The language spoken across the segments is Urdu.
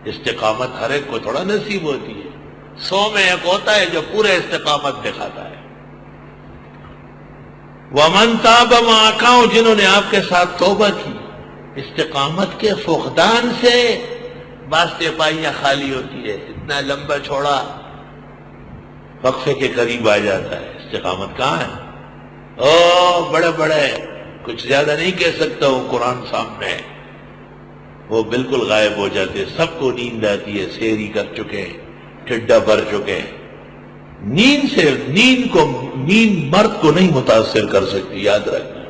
استقامت ہر ایک کو تھوڑا نصیب ہوتی ہے، 100 میں ایک ہوتا ہے جو پورے استقامت دکھاتا ہے۔ وَمَن تَابَ مَعَكَ، جنہوں نے آپ کے ساتھ توبہ کی، استقامت کے فقدان سے واسطے پائیاں خالی ہوتی ہے، اتنا لمبا چھوڑا وقفے کے قریب آ جاتا ہے۔ استقامت کہاں ہے؟ بڑے بڑے کچھ زیادہ نہیں کہہ سکتا ہوں، قرآن سامنے ہے، وہ بالکل غائب ہو جاتے، سب کو نیند آتی ہے، سیری کر چکے ہیں، ٹھڈا بھر چکے ہیں۔ نیند مرد کو نہیں متاثر کر سکتی، یاد رکھنا۔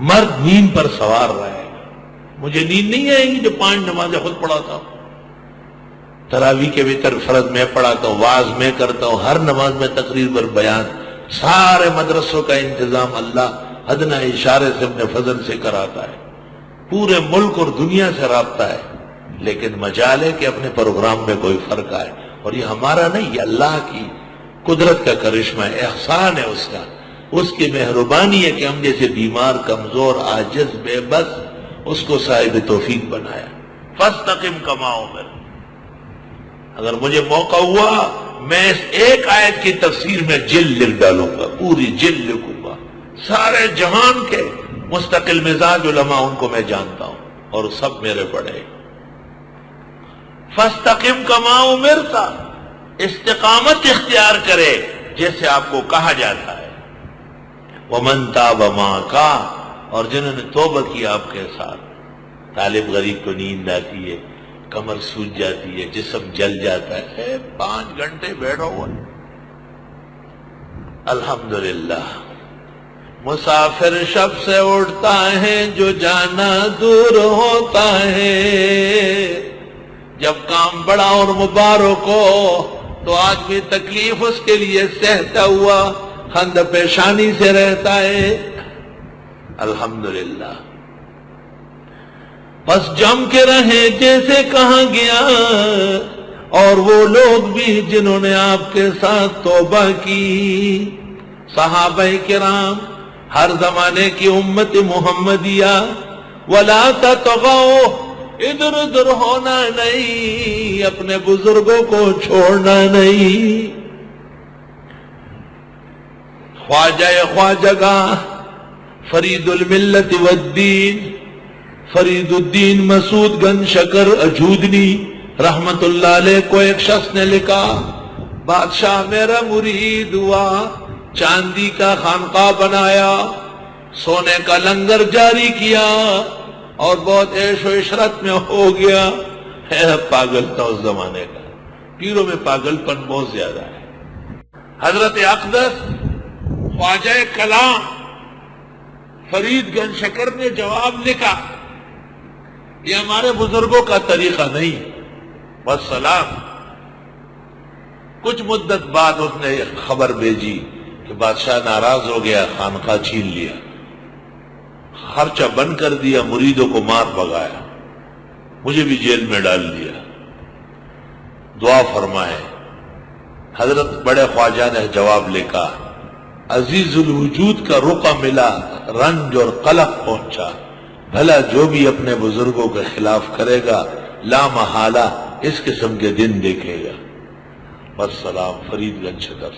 مرد نیند پر سوار رہے گا۔ مجھے نیند نہیں آئے گی جو 5 نمازیں خود پڑھاتا ہوں، تراویح کے وتر فرض میں پڑھاتا ہوں، واعظ میں کرتا ہوں، ہر نماز میں تقریر پر بیان، سارے مدرسوں کا انتظام اللہ ادنا اشارے سے اپنے فضل سے کراتا ہے، پورے ملک اور دنیا سے رابطہ ہے، لیکن مجال ہے کہ اپنے پروگرام میں کوئی فرق آئے، اور یہ ہمارا نہیں، یہ اللہ کی قدرت کا کرشمہ ہے، احسان ہے اس کا، اس کی مہربانی ہے کہ ہم جیسے بیمار، کمزور، عاجز، بے بس، اس کو صاحب توفیق بنایا۔ فاستقم کما امرت۔ اگر مجھے موقع ہوا میں اس ایک آیت کی تفسیر میں جلد لکھ ڈالوں گا، پوری جلد لکھوں گا، سارے جہان کے مستقل مزاج علماء ان کو میں جانتا ہوں اور سب میرے پڑھے۔ فاستقم کما امرت، استقامت اختیار کرے جیسے آپ کو کہا جاتا ہے۔ ومن تاب معک، اور جنہوں نے توبہ کی آپ کے ساتھ۔ طالب غریب کو نیند آتی ہے، کمر سوج جاتی ہے، جسم جل جاتا ہے، 5 گھنٹے بیٹھا ہوا، الحمدللہ۔ مسافر شب سے اٹھتا ہے جو جانا دور ہوتا ہے، جب کام بڑا اور مبارک ہو تو آدمی تکلیف اس کے لیے سہتا ہوا خند پیشانی سے رہتا ہے، الحمدللہ۔ بس جم کے رہے جیسے کہا گیا، اور وہ لوگ بھی جنہوں نے آپ کے ساتھ توبہ کی، صحابہ کرام، ہر زمانے کی امت محمدیہ۔ وَلَا تَطْغَوْا، ادھر ادھر ہونا نہیں، اپنے بزرگوں کو چھوڑنا نہیں۔ خواجہ خواجگاں، فرید الملت والدین، فرید الدین مسعود گن شکر اجودنی رحمت اللہ علیہ کو ایک شخص نے لکھا، بادشاہ میرا مرید ہوا، چاندی کا خانقاہ بنایا، سونے کا لنگر جاری کیا، اور بہت عیش و عشرت میں ہو گیا۔ پاگل تھا اس زمانے کا، پیروں میں پاگل پن بہت زیادہ ہے۔ حضرت اقدس خواجہ کلام فرید گن شکر نے جواب لکھا، یہ ہمارے بزرگوں کا طریقہ نہیں، بس سلام۔ کچھ مدت بعد اس نے خبر بھیجی کہ بادشاہ ناراض ہو گیا، خانقاہ چھین لیا، خرچہ بند کر دیا، مریدوں کو مار بھگایا، مجھے بھی جیل میں ڈال دیا، دعا فرمائے۔ حضرت بڑے خواجہ نے جواب لکھا، عزیز الوجود کا رقع ملا، رنج اور قلق پہنچا، بھلا جو بھی اپنے بزرگوں کے خلاف کرے گا لا محالہ اس قسم کے دن دیکھے گا۔ بس سلام۔ فرید گنج شکر،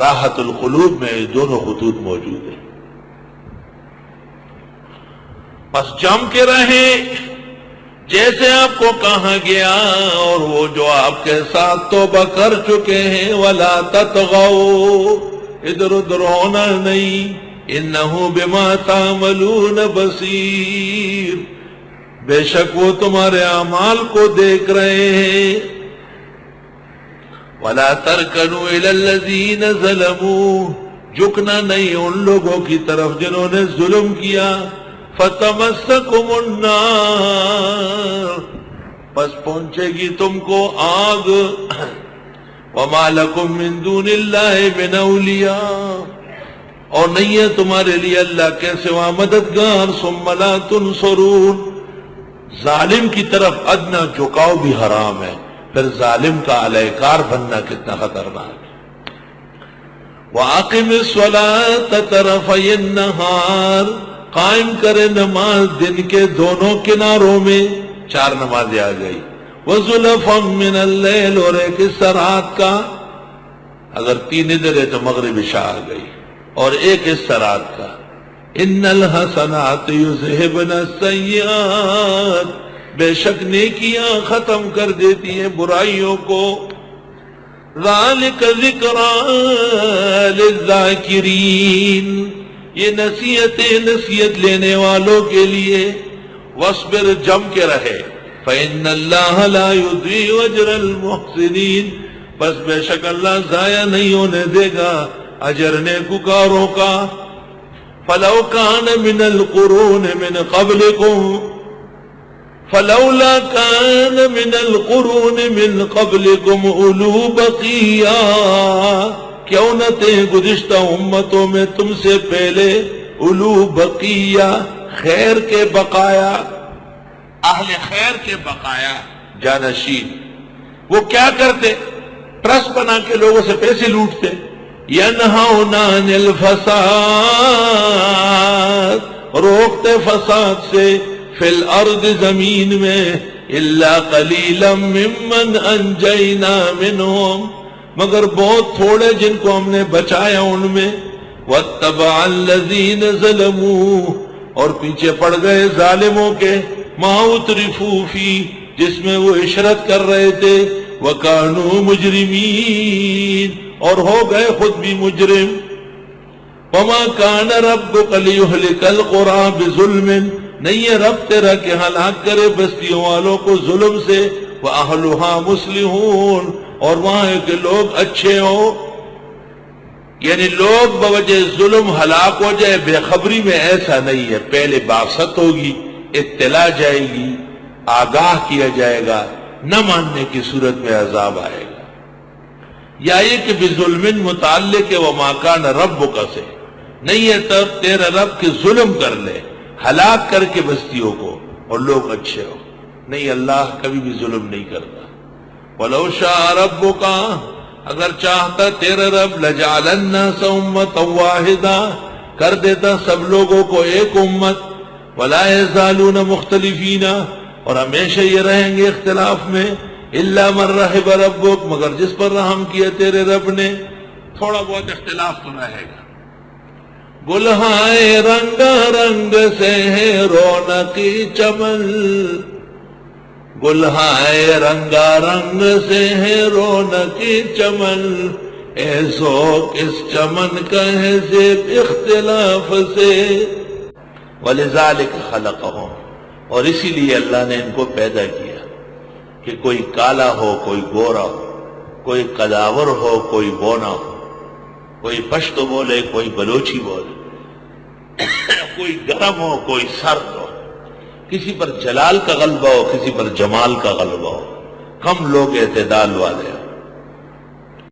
راحت القلوب میں یہ دونوں خطوط موجود ہیں۔ بس جم کے رہیں جیسے آپ کو کہا گیا، اور وہ جو آپ کے ساتھ توبہ کر چکے ہیں، وَلَا تَطْغَوْا، ادھر ادھر ہونا نہیں، اِنَّهُ بِمَا تَعْمَلُونَ بَصِيرٌ، بے شک وہ تمہارے اعمال کو دیکھ رہے ہیں۔ وَلَا تَرْكَنُوا إِلَى الَّذِينَ ظَلَمُوا، جھکنا نہیں ان لوگوں کی طرف جنہوں نے ظلم کیا، فَتَمَسَّكُمُ النَّارُ، پس پہنچے گی تم کو آگ، وَمَا لَكُم مِّن دُونِ اللَّهِ مِنْ أَوْلِيَاءَ، اور نہیں ہے تمہارے لیے اللہ کے سوا مددگار، ثُمَّ لَا تُنصَرُونَ۔ ظالم کی طرف ادنا جھکاؤ بھی حرام ہے، پھر ظالم کا علیہ بننا کتنا خطرناک ہے۔ وَأَقِمِ الصَّلَاةَ طَرَفَيِ النَّهَارِ، قائم کرے نماز دن کے دونوں کناروں میں، 4 نمازیں آ گئی۔ وَزُلَفًا مِّنَ اللَّيْلِ، اور ایک حصہ رات کا، اگر 3 ادھر ہے تو مغرب عشاء آ گئی، اور ایک حصہ رات کا۔ ان الحسنات یذہبن السیئات، بے شک نیکیاں ختم کر دیتی ہیں برائیوں کو۔ ذالک ذکری للذاکرین، یہ نصیحت لینے والوں کے لیے۔ واصبر، جم کے رہے، فإن اللہ لا یضیع اجر المحسنین، بس بے شک اللہ ضائع نہیں ہونے دے گا اجر نیکوکاروں کا۔ فلو کان من القرون من قبلکم، فلولا کان من القرون من قبلکم اولو بقیہ، کیوں نہ تھے گزشتہ امتوں میں تم سے پہلے اولو بقیہ، خیر کے بقایا، اہل خیر کے بقایا، جانشین۔ وہ کیا کرتے؟ ٹرسٹ بنا کے لوگوں سے پیسے لوٹتے۔ ینہون عن الفساد، روکتے فساد سے، فی الارض، زمین میں، الا قلیلا ممن انجینا منہم، مگر بہت تھوڑے جن کو ہم نے بچایا ان میں۔ واتبع الذین ظلموا، اور پیچھے پڑ گئے ظالموں کے، ما اترفوا فی، جس میں وہ عشرت کر رہے تھے، وکانوا مجرمین، اور ہو گئے خود بھی مجرم۔ وما کان ربک لیہلک القری بظلم، نہیں ہے رب تیرا کہ ہلاک کرے بستیوں والوں کو ظلم سے، وَأَهْلُهَا مُصْلِحُونَ، اور وہاں کے لوگ اچھے ہوں، یعنی لوگ بوجہ ظلم ہلاک ہو جائے بے خبری میں، ایسا نہیں ہے، پہلے بعثت ہوگی، اطلاع جائے گی، آگاہ کیا جائے گا، نہ ماننے کی صورت میں عذاب آئے گا۔ یا یہ کہ بظلم متعلق ہے وما کان ربک سے، نہیں ہے تب تیرا رب کے ظلم کر لے، ہلاک کر کے بستیوں کو، اور لوگ اچھے ہو، نہیں، اللہ کبھی بھی ظلم نہیں کرتا۔ وَلَوْ شَاءَ رَبُّكَ، اگر چاہتا تیرا رب، لَجَعَلَ النَّاسَ أُمَّةً وَاحِدَةً، کر دیتا سب لوگوں کو ایک امت، وَلَا يَزَالُونَ مُخْتَلِفِينَ، اور ہمیشہ یہ رہیں گے اختلاف میں، إِلَّا مَن رَحِمَ رَبُّكَ، مگر جس پر رحم کیا تیرے رب نے، تھوڑا بہت اختلاف تو رہے گا۔ گلہائے رنگا رنگ سے ہے رونقی چمن، گلہائے رنگا رنگ سے ہے رونقی چمن، اے ذوق اس چمن کا ہے زیب اختلاف سے۔ وَلِذَلِكَ خَلَقَهُمْ، اور اسی لیے اللہ نے ان کو پیدا کیا کہ کوئی کالا ہو، کوئی گورا ہو، کوئی قداور ہو، کوئی بونا ہو، کوئی پشتو بولے، کوئی بلوچی بولے، کوئی گرم ہو، کوئی سرد ہو، کسی پر جلال کا غلبہ ہو، کسی پر جمال کا غلبہ ہو، ہم لوگ اعتدال والے ہیں۔